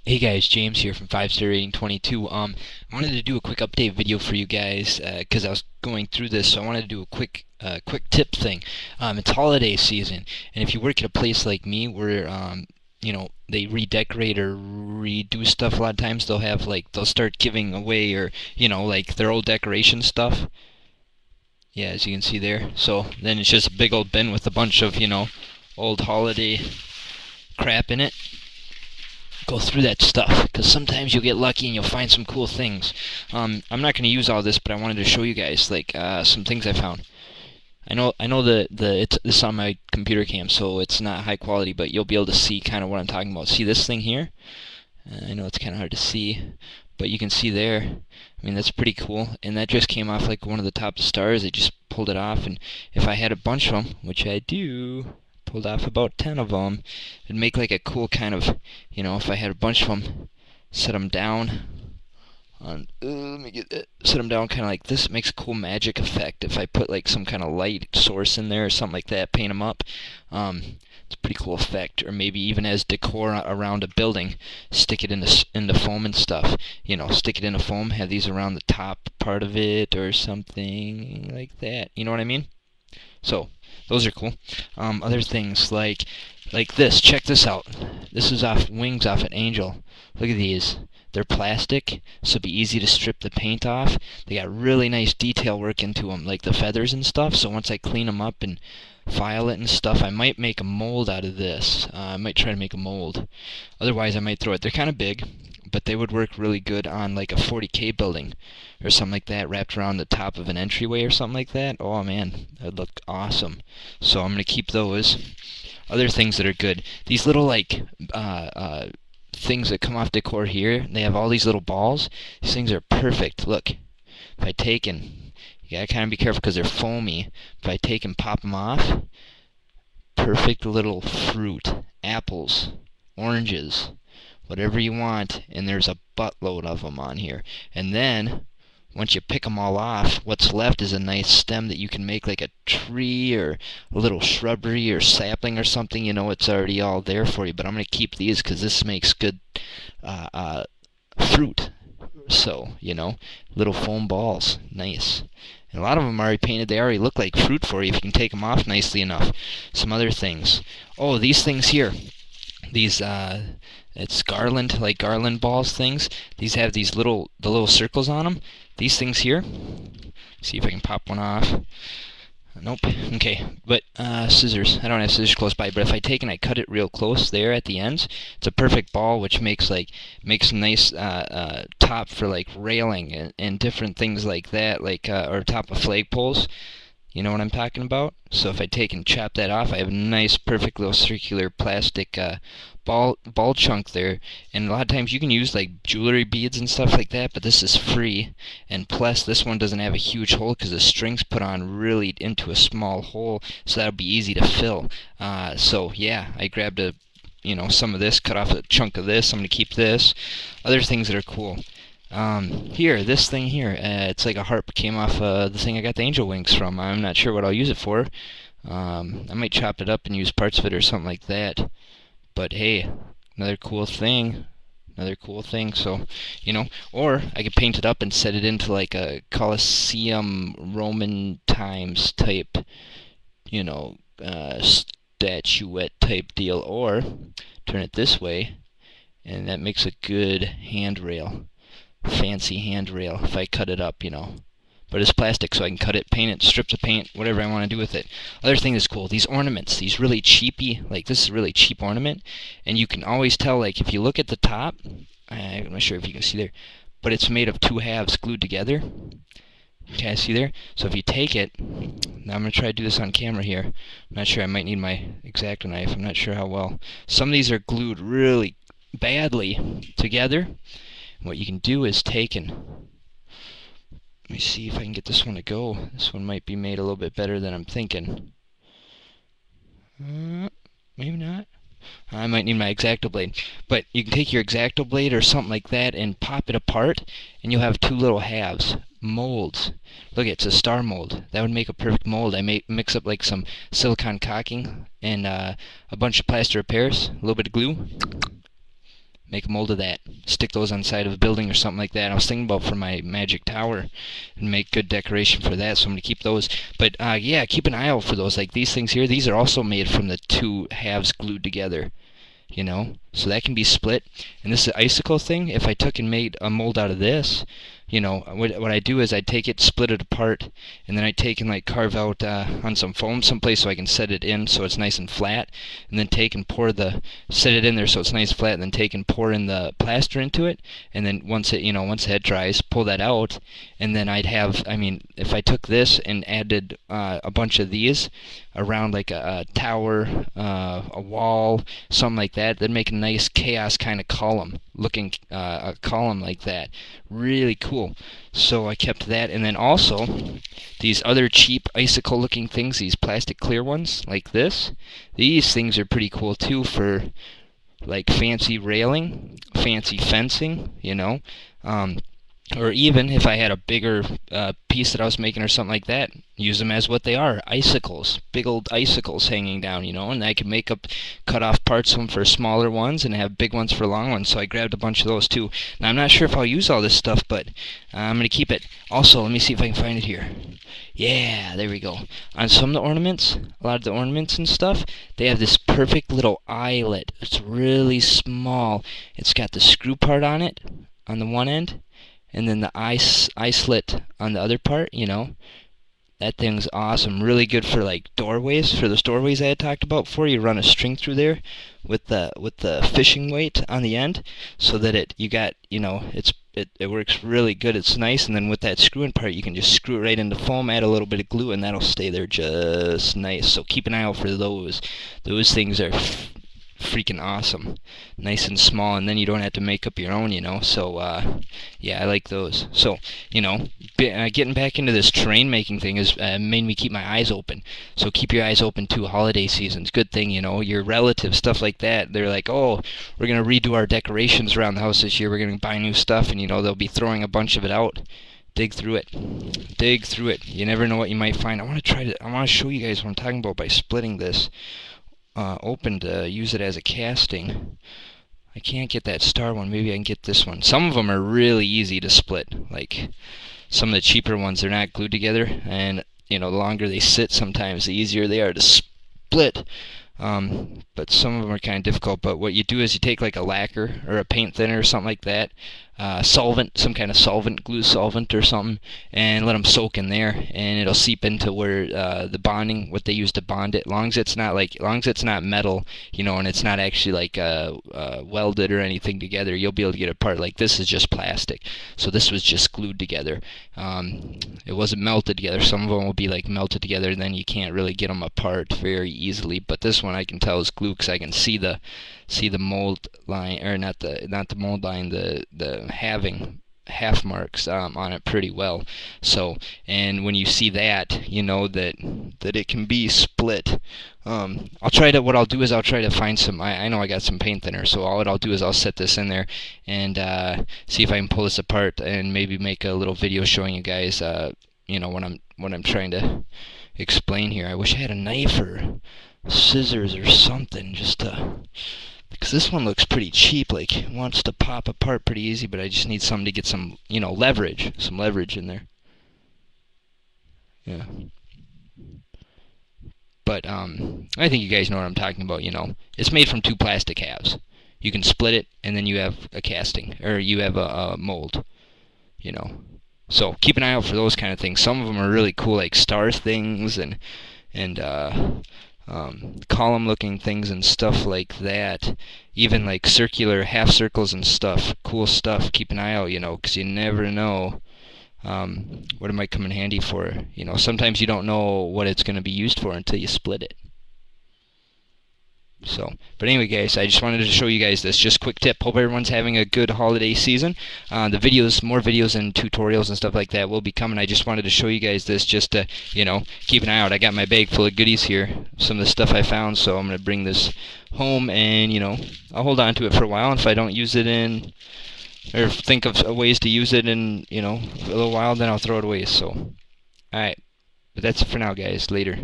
Hey guys, James here from 5 Star Rating 22. I wanted to do a quick update video for you guys because I was going through this, so I wanted to do a quick tip thing. It's holiday season, and if you work at a place like me where they redecorate or redo stuff, a lot of times they'll start giving away or like their old decoration stuff. Yeah, as you can see there. So then it's just a big old bin with a bunch of old holiday crap in it. Go through that stuff because sometimes you'll get lucky and you'll find some cool things. I'm not going to use all this, but I wanted to show you guys like some things I found. I know it's on my computer cam, so it's not high quality, but you'll be able to see kind of what I'm talking about. See this thing here? I know it's kind of hard to see, but you can see there. I mean, that's pretty cool, and that just came off like one of the top stars. I just pulled it off, and if I had a bunch of them, which I do, pulled off about 10 of them, it'd make like a cool kind of, if I had a bunch of them, set them down on, let me get it, set them down kind of like this. It makes a cool magic effect. If I put like some kind of light source in there or something like that, paint them up, it's a pretty cool effect. Or maybe even as decor around a building, stick it in the foam and stuff. Stick it in a foam, have these around the top part of it or something like that. You know what I mean? So those are cool. Other things like this. Check this out. This is wings off an angel. Look at these. They're plastic, so it'd be easy to strip the paint off. They got really nice detail work into them, like the feathers and stuff. So once I clean them up and file it and stuff, I might make a mold out of this. I might try to make a mold. Otherwise, I might throw it. They're kind of big, but they would work really good on like a 40K building or something like that, wrapped around the top of an entryway or something like that. Oh man, that'd look awesome. So I'm gonna keep those. Other things that are good. These little like things that come off decor here. They have all these little balls. These things are perfect. Look, if I take and you gotta kind of be careful because they're foamy. If I take and pop them off, perfect little fruit, apples, oranges, whatever you want, and there's a buttload of them on here. And then once you pick them all off, what's left is a nice stem that you can make like a tree or a little shrubbery or sapling or something. It's already all there for you. But I'm going to keep these because this makes good fruit. So, little foam balls. Nice. And a lot of them are already painted. They already look like fruit for you if you can take them off nicely enough. Some other things. Oh, these things here. These it's garland, like garland balls things. These have the little circles on them. These things here. See if I can pop one off. Nope. Okay, but scissors. I don't have scissors close by, but if I take and I cut it real close there at the ends, it's a perfect ball, which makes a nice top for like railing and different things like that, like or top of flagpoles. You know what I'm talking about? So if I take and chop that off, I have a nice, perfect little circular plastic ball chunk there. And a lot of times you can use like jewelry beads and stuff like that, but this is free. And plus, this one doesn't have a huge hole because the string's put on really into a small hole, so that'll be easy to fill. So yeah, I grabbed some of this, cut off a chunk of this. I'm gonna keep this. Other things that are cool. Here, this thing here, it's like a harp came off the thing I got the angel wings from. I'm not sure what I'll use it for. I might chop it up and use parts of it or something like that. But hey, another cool thing. Another cool thing. So, or I could paint it up and set it into like a Colosseum Roman times type, statuette type deal. Or turn it this way, and that makes a good handrail. Fancy handrail if I cut it up, but it's plastic, so I can cut it, paint it, strips of paint, whatever I want to do with it. Other thing that's cool, these ornaments, these really cheapy, like this is a really cheap ornament, and you can always tell, like if you look at the top, I'm not sure if you can see there, but it's made of two halves glued together. Okay, see there? So if you take it, now I'm going to try to do this on camera here. I'm not sure, I might need my X-Acto knife, I'm not sure how well. Some of these are glued really badly together. What you can do is take and, let me see if I can get this one to go. This one might be made a little bit better than I'm thinking. Maybe not. I might need my X-Acto blade. But you can take your X-Acto blade or something like that and pop it apart, and you'll have two little halves. Molds. Look, it's a star mold. That would make a perfect mold. I may mix up like some silicone caulking and a bunch of plaster of Paris, a little bit of glue. Make a mold of that. Stick those on the side of a building or something like that. I was thinking about for my magic tower and make good decoration for that, so I'm going to keep those. But yeah, keep an eye out for those. Like these things here, these are also made from the two halves glued together. You know, so that can be split. And this icicle thing, if I took and made a mold out of this, you know, what I do is I take it, split it apart, and then I take and like carve out on some foam someplace so I can set it in so it's nice and flat, and then take and pour set it in there so it's nice and flat, and then take and pour in the plaster into it, and then once the head dries, pull that out, and then I'd have, I mean, if I took this and added a bunch of these around like a tower, a wall, something like that, that'd make a nice chaos kind of column looking a column like that. Really cool. So I kept that, and then also these other cheap icicle looking things, these plastic clear ones like this. These things are pretty cool too for like fancy railing, fancy fencing, you know. Or even if I had a bigger piece that I was making or something like that, use them as what they are, icicles, big old icicles hanging down, you know, and I could cut off parts of them for smaller ones and have big ones for long ones, so I grabbed a bunch of those too. Now I'm not sure if I'll use all this stuff, but I'm going to keep it. Also, let me see if I can find it here. Yeah, there we go. On some of the ornaments, a lot of the ornaments and stuff, they have this perfect little eyelet. It's really small. It's got the screw part on it, on the one end, and then the eye slit on the other part, you know. That thing's awesome. Really good for like doorways, for those doorways I had talked about before. You run a string through there with the fishing weight on the end, so that it works really good. It's nice, and then with that screw-in part, you can just screw it right into foam, add a little bit of glue, and that'll stay there just nice. So keep an eye out for those. Those things are freaking awesome, nice and small, and then you don't have to make up your own, you know. So yeah, I like those. So, you know, getting back into this terrain making thing has made me keep my eyes open. So keep your eyes open too. Holiday season's good thing, you know. Your relatives, stuff like that, they're like, oh, we're gonna redo our decorations around the house this year, we're gonna buy new stuff, and you know, they'll be throwing a bunch of it out. Dig through it. Dig through it. You never know what you might find. I want to show you guys what I'm talking about by splitting this open to use it as a casting. I can't get that star one. Maybe I can get this one. Some of them are really easy to split. Like some of the cheaper ones, they're not glued together, and you know, the longer they sit, sometimes the easier they are to split. But some of them are kind of difficult. But what you do is you take like a lacquer or a paint thinner or something like that, solvent, some kind of solvent, glue solvent or something, and let them soak in there, and it'll seep into where the bonding, what they use to bond it. Long as it's not metal, you know, and it's not actually like welded or anything together, you'll be able to get it apart. Like this is just plastic, so this was just glued together. It wasn't melted together. Some of them will be like melted together, and then you can't really get them apart very easily. But this one I can tell is glue because I can see the mold line, or not the mold line, the half marks on it pretty well. So, and when you see that, you know that it can be split. What I'll do is I'll try to find some, I know I got some paint thinner, so what I'll do is I'll set this in there and see if I can pull this apart and maybe make a little video showing you guys, you know, what I'm trying to explain here. I wish I had a knife or scissors or something just to, because this one looks pretty cheap, like it wants to pop apart pretty easy, but I just need something to get some, you know, some leverage in there. Yeah. But I think you guys know what I'm talking about, you know. It's made from two plastic halves. You can split it, and then you have a casting, or you have a mold, you know. So keep an eye out for those kind of things. Some of them are really cool, like star things and column-looking things and stuff like that. Even like circular half circles and stuff. Cool stuff. Keep an eye out, you know, because you never know what it might come in handy for. You know, sometimes you don't know what it's going to be used for until you split it. So, but anyway, guys, I just wanted to show you guys this. Just quick tip. Hope everyone's having a good holiday season. The videos, more videos and tutorials and stuff like that will be coming. I just wanted to show you guys this just to, you know, keep an eye out. I got my bag full of goodies here, some of the stuff I found, so I'm going to bring this home and, you know, I'll hold on to it for a while. And if I don't use it in, or think of ways to use it in, you know, a little while, then I'll throw it away. So, alright. But that's it for now, guys. Later.